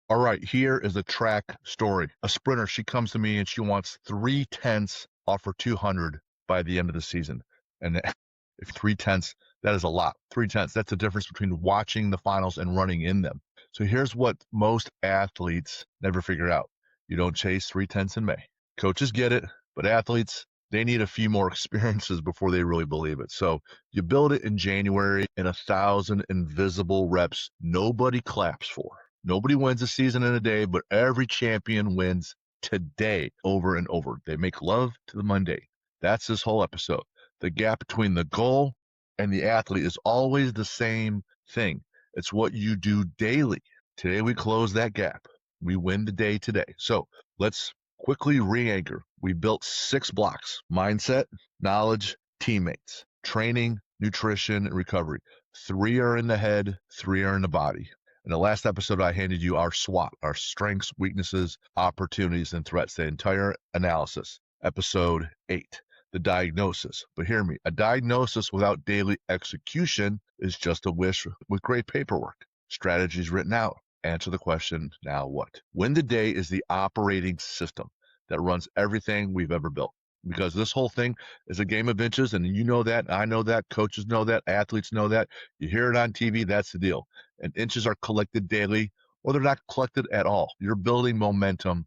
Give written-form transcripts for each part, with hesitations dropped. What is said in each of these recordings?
All right, here is a track story. A sprinter, she comes to me and she wants 3/10 off her 200 by the end of the season. And if 3/10, that is a lot. 3/10, that's the difference between watching the finals and running in them. So here's what most athletes never figure out. You don't chase 3/10 in May. Coaches get it, but athletes, they need a few more experiences before they really believe it. So you build it in January in 1,000 invisible reps nobody claps for. Nobody wins a season in a day, but every champion wins today over and over. They make love to the Monday. That's this whole episode. The gap between the goal and the athlete is always the same thing. It's what you do daily. Today we close that gap. We win the day today. So let's quickly re-anchor. We built 6 blocks: mindset, knowledge, teammates, training, nutrition, and recovery. 3 are in the head, 3 are in the body. In the last episode, I handed you our SWOT, our strengths, weaknesses, opportunities, and threats, the entire analysis. Episode 8, the diagnosis. But hear me, a diagnosis without daily execution is just a wish with great paperwork. Strategies written out. Answer the question, now what? Win the day is the operating system that runs everything we've ever built. Because this whole thing is a game of inches, and you know that, I know that, coaches know that, athletes know that. You hear it on TV, that's the deal. And inches are collected daily, or they're not collected at all. You're building momentum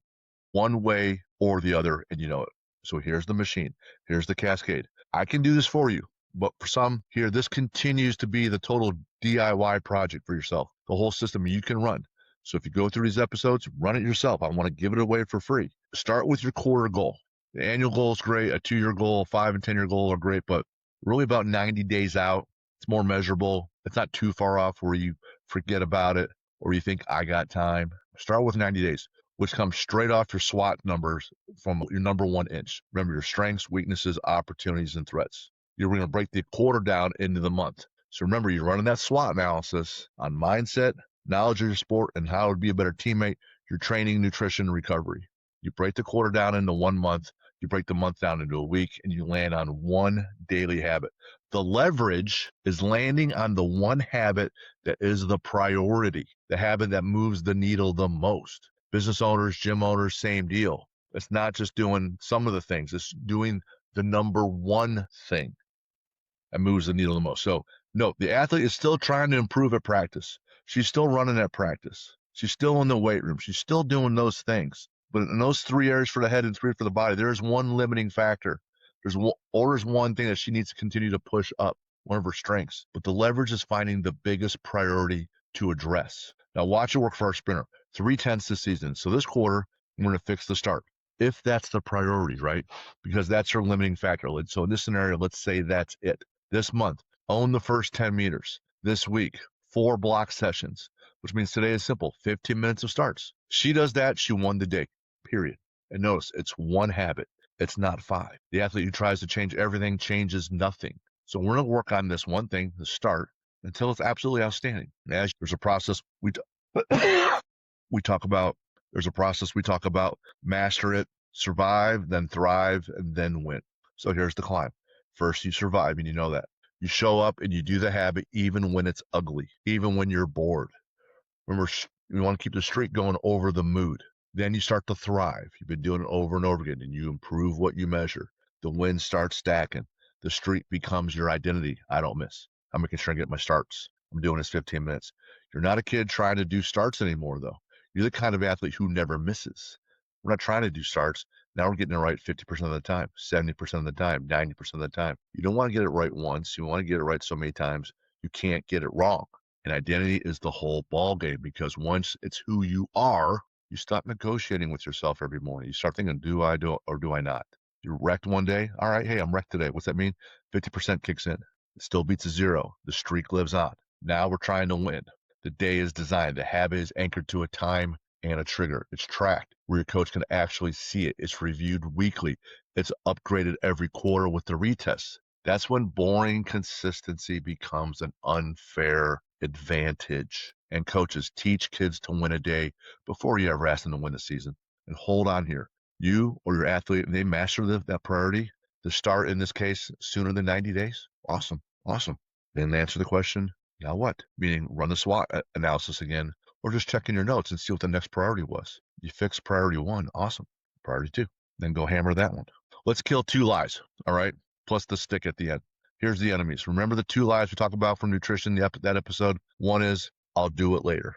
one way or the other, and you know it. So here's the machine. Here's the Cascade. I can do this for you, but for some here, this continues to be the total DIY project for yourself. The whole system you can run. So if you go through these episodes, run it yourself. I want to give it away for free. Start with your quarter goal. The annual goal is great. A 2-year goal, a 5 and 10-year goal are great, but really about 90 days out, it's more measurable. It's not too far off where you forget about it or you think I got time. Start with 90 days, which comes straight off your SWOT numbers from your number 1 inch. Remember your strengths, weaknesses, opportunities, and threats. You're going to break the quarter down into the month. So remember, you're running that SWOT analysis on mindset, knowledge of your sport, and how to be a better teammate, your training, nutrition, recovery. You break the quarter down into 1 month. You break the month down into a week, and you land on one daily habit. The leverage is landing on the one habit that is the priority, the habit that moves the needle the most. Business owners, gym owners, same deal. It's not just doing some of the things, it's doing the number one thing that moves the needle the most. So, no, the athlete is still trying to improve at practice. She's still running at practice. She's still in the weight room. She's still doing those things. But in those 3 areas for the head and 3 for the body, there's one limiting factor. There's one thing that she needs to continue to push up, one of her strengths. But the leverage is finding the biggest priority to address. Now watch it work for our sprinter. 3/10 this season. So this quarter, we're going to fix the start. If that's the priority, right? Because that's her limiting factor. So in this scenario, let's say that's it. This month, own the first 10 meters. This week, 4 block sessions, which means today is simple, 15 minutes of starts. She does that, she won the day. Period. And notice, it's one habit. It's not 5. The athlete who tries to change everything changes nothing. So we're going to work on this one thing, the start, until it's absolutely outstanding. As there's a process we talk about. There's a process we talk about. Master it, survive, then thrive, and then win. So here's the climb. First, you survive, and you know that. You show up and you do the habit even when it's ugly, even when you're bored. Remember, you want to keep the streak going over the mood. Then you start to thrive. You've been doing it over and over again, and you improve what you measure. The wins start stacking. The streak becomes your identity. I don't miss. I'm making sure I get my starts. I'm doing this 15 minutes. You're not a kid trying to do starts anymore, though. You're the kind of athlete who never misses. We're not trying to do starts. Now we're getting it right 50% of the time, 70% of the time, 90% of the time. You don't want to get it right once. You want to get it right so many times you can't get it wrong. And identity is the whole ball game, because once it's who you are, you stop negotiating with yourself every morning. You start thinking, do I do or do I not? You're wrecked one day. All right, hey, I'm wrecked today. What's that mean? 50% kicks in. It still beats a 0. The streak lives on. Now we're trying to win. The day is designed. The habit is anchored to a time and a trigger. It's tracked where your coach can actually see it. It's reviewed weekly. It's upgraded every quarter with the retests. That's when boring consistency becomes an unfair advantage. And coaches, teach kids to win a day before you ever ask them to win the season. And hold on here. You or your athlete, they master that priority, the start in this case sooner than 90 days. Awesome. Awesome. Then answer the question, now what? Meaning run the SWOT analysis again. or just check in your notes and see what the next priority was. You fix priority 1, awesome. Priority 2, then go hammer that one. Let's kill 2 lies, all right? Plus the stick at the end. Here's the enemies. Remember the 2 lies we talked about from nutrition, that episode? One is, I'll do it later.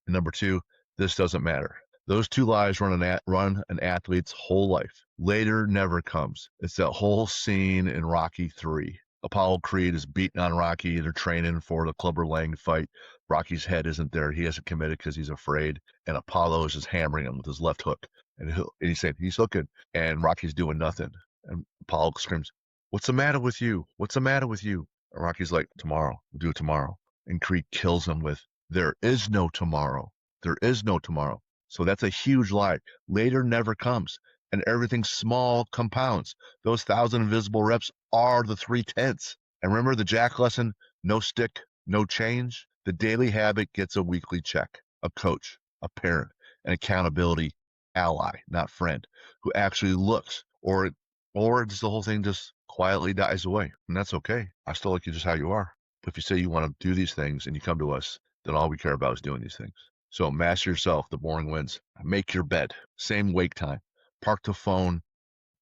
And number 2, this doesn't matter. Those 2 lies run an athlete's whole life. Later never comes. It's that whole scene in Rocky 3. Apollo Creed is beating on Rocky. They're training for the Clubber Lang fight. Rocky's head isn't there. He hasn't committed because he's afraid. And Apollo is just hammering him with his left hook. And he's saying, he's hooking. And Rocky's doing nothing. And Apollo screams, what's the matter with you? What's the matter with you? And Rocky's like, tomorrow. We'll do it tomorrow. And Creed kills him with, there is no tomorrow. There is no tomorrow. So that's a huge lie. Later never comes. And everything small compounds. Those 1,000 invisible reps are the 3/10. And remember the Jack lesson, no stick, no change? The daily habit gets a weekly check, a coach, a parent, an accountability ally, not friend, who actually looks, or does the whole thing just quietly dies away. And that's okay. I still like you just how you are. But if you say you want to do these things and you come to us, then all we care about is doing these things. So master yourself, the boring wins. Make your bed, same wake time. Park the phone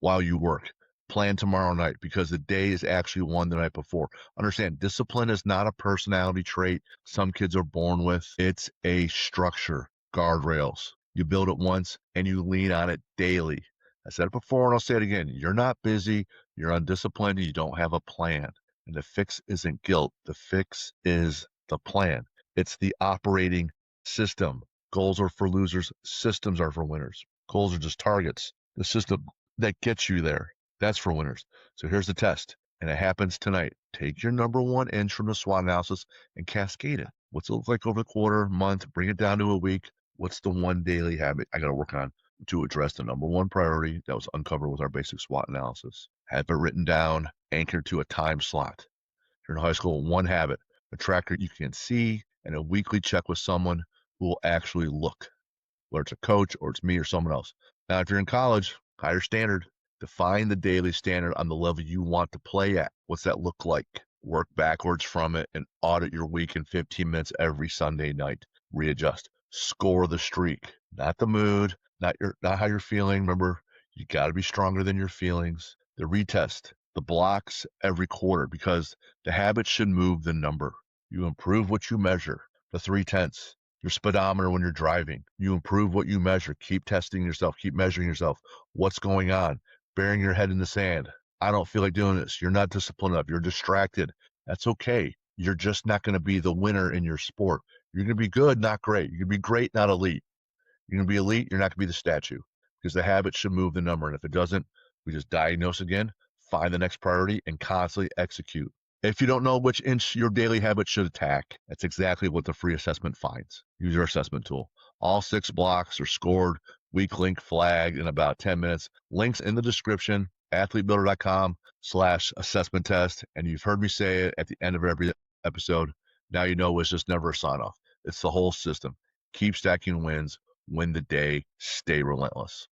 while you work. Plan tomorrow night because the day is actually won the night before. Understand, discipline is not a personality trait some kids are born with. It's a structure, guardrails. You build it once and you lean on it daily. I said it before and I'll say it again. You're not busy, you're undisciplined, you don't have a plan. And the fix isn't guilt. The fix is the plan. It's the operating system. Goals are for losers. Systems are for winners. Goals are just targets. The system that gets you there, that's for winners. So here's the test. And it happens tonight. Take your number 1 inch from the SWOT analysis and cascade it. What's it look like over the quarter, month? Bring it down to a week. What's the one daily habit I got to work on to address the number 1 priority that was uncovered with our basic SWOT analysis? Have it written down, anchored to a time slot. If you're in high school, 1 habit, a tracker you can see, and a weekly check with someone who will actually look, whether it's a coach or it's me or someone else. Now, if you're in college, higher standard, define the daily standard on the level you want to play at. What's that look like? Work backwards from it and audit your week in 15 minutes every Sunday night. Readjust. Score the streak, not the mood, not how you're feeling. Remember, you got to be stronger than your feelings. The retest, the blocks every quarter, because the habit should move the number. You improve what you measure, the 3/10. Your speedometer when you're driving. You improve what you measure. Keep testing yourself. Keep measuring yourself. What's going on? Burying your head in the sand. I don't feel like doing this. You're not disciplined enough. You're distracted. That's okay. You're just not going to be the winner in your sport. You're going to be good, not great. You're going to be great, not elite. You're going to be elite. You're not going to be the statue, because the habit should move the number. And if it doesn't, we just diagnose again, find the next priority, and constantly execute. If you don't know which inch your daily habit should attack, that's exactly what the free assessment finds. Use your assessment tool. All 6 blocks are scored, weak link flagged in about 10 minutes. Links in the description, athletebuilder.com/assessment test. And you've heard me say it at the end of every episode. Now you know it's just never a sign off. It's the whole system. Keep stacking wins, win the day, stay relentless.